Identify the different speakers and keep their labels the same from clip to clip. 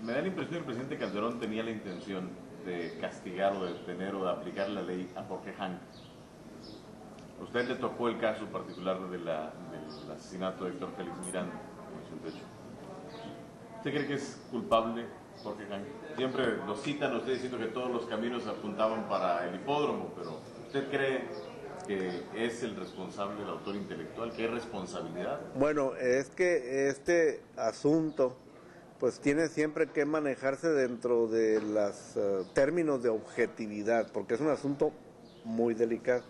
Speaker 1: Me da la impresión que el presidente Calderón tenía la intención de castigar o de detener o de aplicar la ley a Jorge Hank. A usted le tocó el caso particular del asesinato de Héctor Félix Miranda, como dice el hecho. ¿Usted cree que es culpable Jorge Hank? Siempre lo citan a usted diciendo que todos los caminos apuntaban para el hipódromo, pero ¿usted cree que es el responsable, el autor intelectual, que hay responsabilidad?
Speaker 2: Bueno, es que este asunto pues tiene siempre que manejarse dentro de los términos de objetividad, porque es un asunto muy delicado.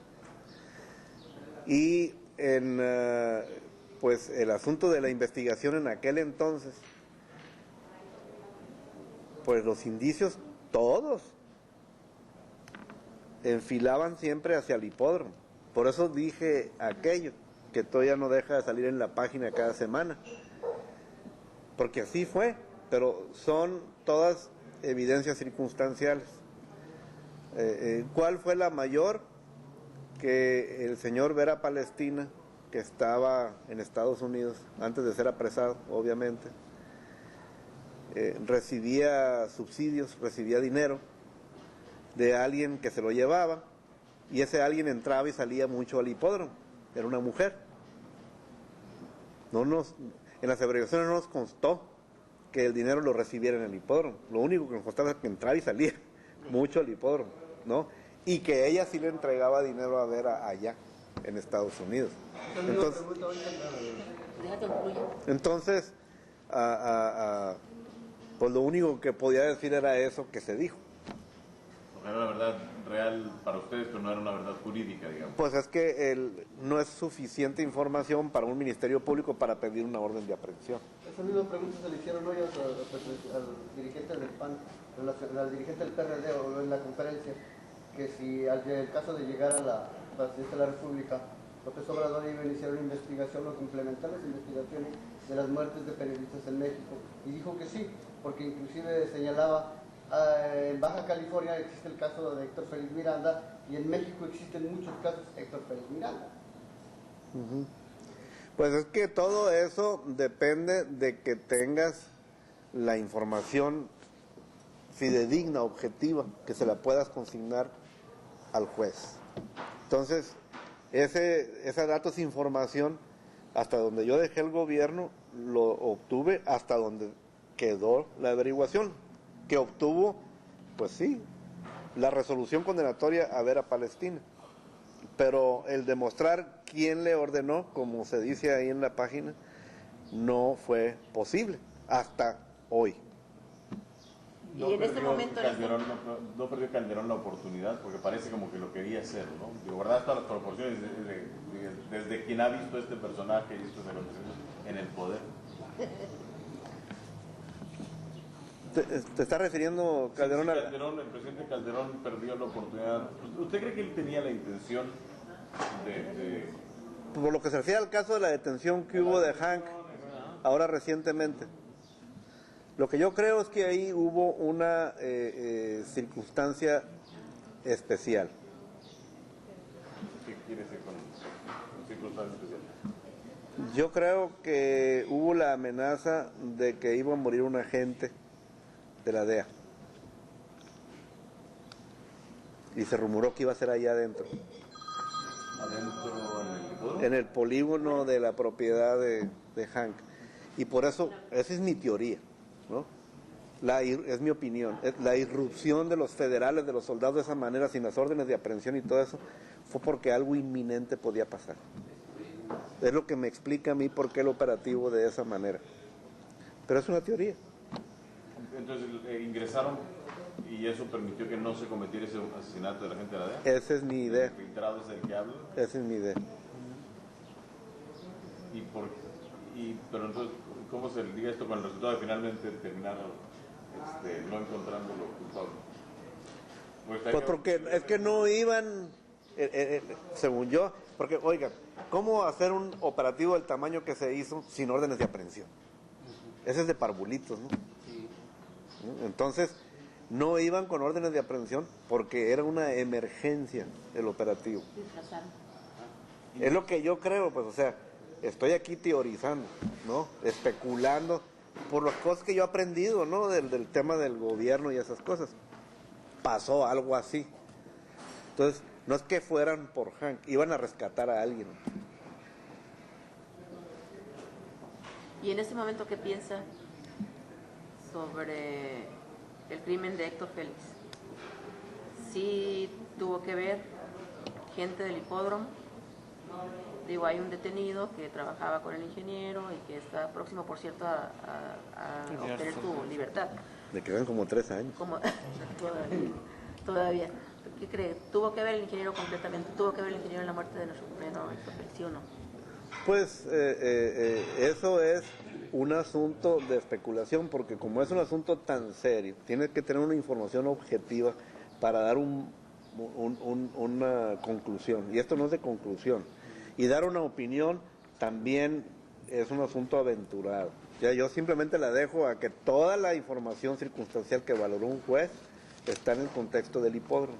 Speaker 2: Y en pues el asunto de la investigación en aquel entonces, pues los indicios todos enfilaban siempre hacia el hipódromo. Por eso dije aquello, que todavía no deja de salir en la página cada semana. Porque así fue, pero son todas evidencias circunstanciales. ¿Cuál fue la mayor? Que el señor Vera Palestina, que estaba en Estados Unidos, antes de ser apresado, obviamente, recibía subsidios, recibía dinero de alguien que se lo llevaba, y ese alguien entraba y salía mucho al hipódromo, era una mujer. En las averiguaciones no nos constó que el dinero lo recibiera en el hipódromo, lo único que nos constaba es que entraba y salía mucho al hipódromo, ¿no? Y que ella sí le entregaba dinero a Vera allá, en Estados Unidos. Entonces pues lo único que podía decir era eso que se dijo.
Speaker 1: Era una verdad real para ustedes, pero no era una verdad jurídica, digamos.
Speaker 2: Pues es que no es suficiente información para un ministerio público para pedir una orden de aprehensión.
Speaker 3: Esa misma pregunta se le hicieron hoy al dirigente del PAN, al dirigente del PRD o en la conferencia, que si el caso de llegar a la presidencia de la República, López Obrador iba a iniciar una investigación o complementar las investigaciones de las muertes de periodistas en México, y dijo que sí, porque inclusive señalaba en Baja California existe el caso de Héctor Félix Miranda y en México existen muchos casos de Héctor Félix Miranda.
Speaker 2: Pues es que todo eso depende de que tengas la información fidedigna, objetiva, que se la puedas consignar al juez. Entonces, ese dato es información, hasta donde yo dejé el gobierno, lo obtuve hasta donde quedó la averiguación, que obtuvo, pues sí, la resolución condenatoria a Vera Palestina. Pero el demostrar quién le ordenó, como se dice ahí en la página, no fue posible hasta hoy.
Speaker 1: No, y en este momento Calderón, no perdió Calderón la oportunidad, porque parece como que lo quería hacer, ¿no? Digo, guardar todas las proporciones desde quien ha visto este personaje y estos acontecimientos en el poder.
Speaker 2: ¿Te está refiriendo Calderón?
Speaker 1: Sí, Calderón, el presidente Calderón perdió la oportunidad. ¿Usted cree que él tenía la intención de...
Speaker 2: Por lo que se refiere al caso de la detención que hubo de Hank, ahora recientemente, lo que yo creo es que ahí hubo una circunstancia especial.
Speaker 1: ¿Qué quiere decir con circunstancia especial?
Speaker 2: Yo creo que hubo la amenaza de que iba a morir un agente de la DEA. Y se rumoró que iba a ser allá adentro.
Speaker 1: ¿Adentro en el hipódromo?
Speaker 2: En el polígono de la propiedad de Hank. Y por eso, esa es mi teoría, ¿no? Es mi opinión. La irrupción de los federales, de los soldados de esa manera, sin las órdenes de aprehensión y todo eso, fue porque algo inminente podía pasar. Es lo que me explica a mí por qué el operativo de esa manera. Pero es una teoría.
Speaker 1: Entonces ingresaron y eso permitió que no se cometiera ese asesinato de la gente de la DEA.
Speaker 2: Esa es mi idea.
Speaker 1: ¿El infiltrado es el que habla?
Speaker 2: Esa es mi idea.
Speaker 1: Pero entonces, ¿cómo se liga esto con el resultado de finalmente terminaron no encontrándolo culpable?
Speaker 2: Pues porque es que no iban, según yo, porque oigan, ¿cómo hacer un operativo del tamaño que se hizo sin órdenes de aprehensión? Ese es de parvulitos, ¿no?
Speaker 3: Sí.
Speaker 2: Entonces, no iban con órdenes de aprehensión porque era una emergencia el operativo. Es lo que yo creo, pues, o sea, estoy aquí teorizando, ¿no? Especulando por las cosas que yo he aprendido, ¿no? Del tema del gobierno y esas cosas. Pasó algo así. Entonces, no es que fueran por Hank, iban a rescatar a alguien.
Speaker 4: ¿Y en este momento qué piensa sobre el crimen de Héctor Félix? ¿Sí tuvo que ver gente del hipódromo? Digo, hay un detenido que trabajaba con el ingeniero y que está próximo, por cierto, a obtener su libertad.
Speaker 2: Le quedan como 3 años.
Speaker 4: Como, todavía. ¿Qué cree? ¿Tuvo que ver el ingeniero completamente? ¿Tuvo que ver el ingeniero en la muerte de nuestro compañero Héctor Félix, sí o no?
Speaker 2: Pues eso es un asunto de especulación, porque como es un asunto tan serio, tienes que tener una información objetiva para dar una conclusión, y esto no es de conclusión, y dar una opinión también es un asunto aventurado. Ya yo simplemente la dejo a que toda la información circunstancial que valoró un juez está en el contexto del hipódromo.